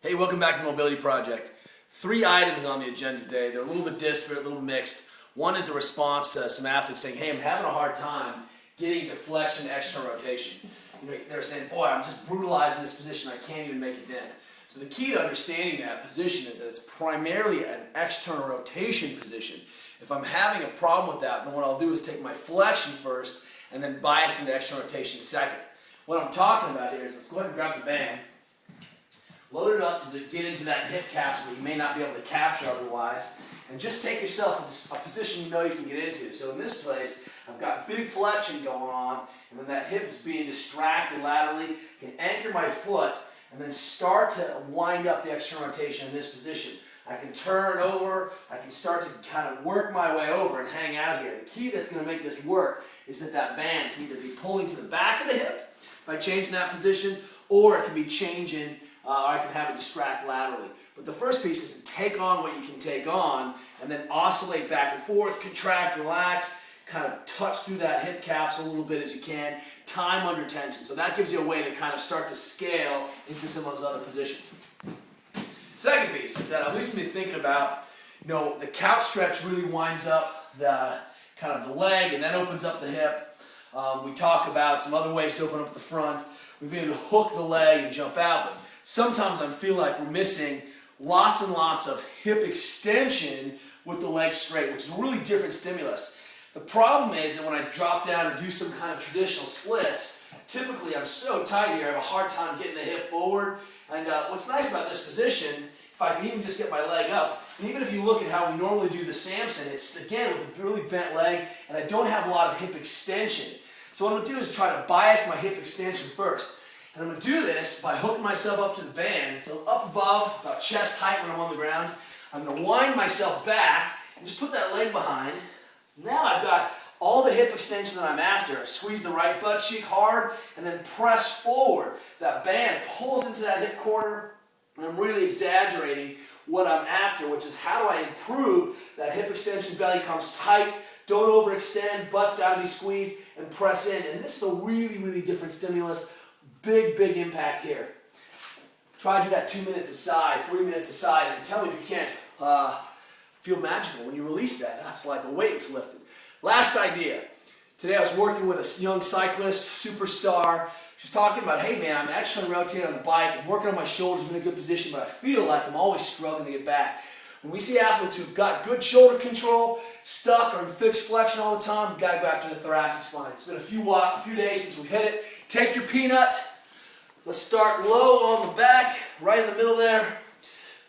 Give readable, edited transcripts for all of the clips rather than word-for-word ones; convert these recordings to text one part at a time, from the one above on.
Hey, welcome back to the Mobility Project. 3 items on the agenda today. They're a little bit disparate, a little mixed. One is a response to some athletes saying, hey, I'm having a hard time getting deflection, external rotation. They're saying, boy, I'm just brutalizing this position. I can't even make a dent. So the key to understanding that position is that it's primarily an external rotation position. If I'm having a problem with that, then what I'll do is take my flexion first and then bias into external rotation second. What I'm talking about here is, let's go ahead and grab the band, load it up to get into that hip capsule that you may not be able to capture otherwise, and just take yourself into a position you know you can get into. So in this place, I've got big flexion going on, and then that hip is being distracted laterally. I can anchor my foot and then start to wind up the external rotation in this position. I can turn over, I can start to kind of work my way over and hang out here. The key that's going to make this work is that that band can either be pulling to the back of the hip by changing that position, or it can be changing, or I can have it distract laterally. But the first piece is to take on what you can take on, and then oscillate back and forth, contract, relax, kind of touch through that hip capsule a little bit as you can, time under tension. So that gives you a way to kind of start to scale into some of those other positions. Second piece is that at least when you're thinking about, the couch stretch really winds up the kind of the leg and then opens up the hip. We talk about some other ways to open up the front. We've been able to hook the leg and jump out, but sometimes I feel like we're missing lots and lots of hip extension with the leg straight, which is a really different stimulus. The problem is that when I drop down or do some kind of traditional splits, typically I'm so tight here, I have a hard time getting the hip forward. And what's nice about this position, if I can even just get my leg up, and even if you look at how we normally do the Samson, it's again with a really bent leg, and I don't have a lot of hip extension. So what I'm going to do is try to bias my hip extension first. And I'm going to do this by hooking myself up to the band. It's up above, about chest height when I'm on the ground. I'm going to wind myself back and just put that leg behind. Now I've got all the hip extension that I'm after. Squeeze the right butt cheek hard and then press forward. That band pulls into that hip corner, and I'm really exaggerating what I'm after, which is how do I improve that hip extension, belly comes tight, don't overextend, butt's got to be squeezed, and press in. And this is a really, really different stimulus. Big, big impact here. Try to do that 2 minutes aside, 3 minutes aside, and tell me if you can't feel magical when you release that. That's like a weight's lifted. Last idea. Today I was working with a young cyclist, superstar. She's talking about, hey man, I'm externally rotating on the bike and working on my shoulders, I'm in a good position, but I feel like I'm always struggling to get back. When we see athletes who've got good shoulder control, stuck or in fixed flexion all the time, we've got to go after the thoracic spine. It's been a few days since we've hit it. Take your peanut. Let's start low on the back, right in the middle there.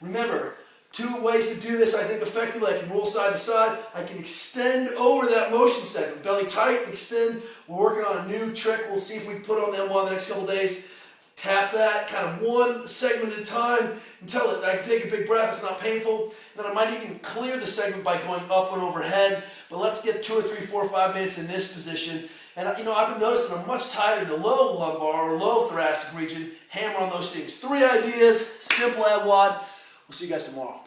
Remember, 2 ways to do this, I think, effectively. I can roll side to side. I can extend over that motion segment. Belly tight, extend. We're working on a new trick. We'll see if we can put on them one the next couple days. Tap that kind of one segment at a time until I can take a big breath. It's not painful. Then I might even clear the segment by going up and overhead. But let's get 2 or 3, 4 or 5 minutes in this position. And I've been noticing I'm much tighter in the low lumbar or low thoracic region. Hammer on those things. 3 ideas, simple ab WOD. We'll see you guys tomorrow.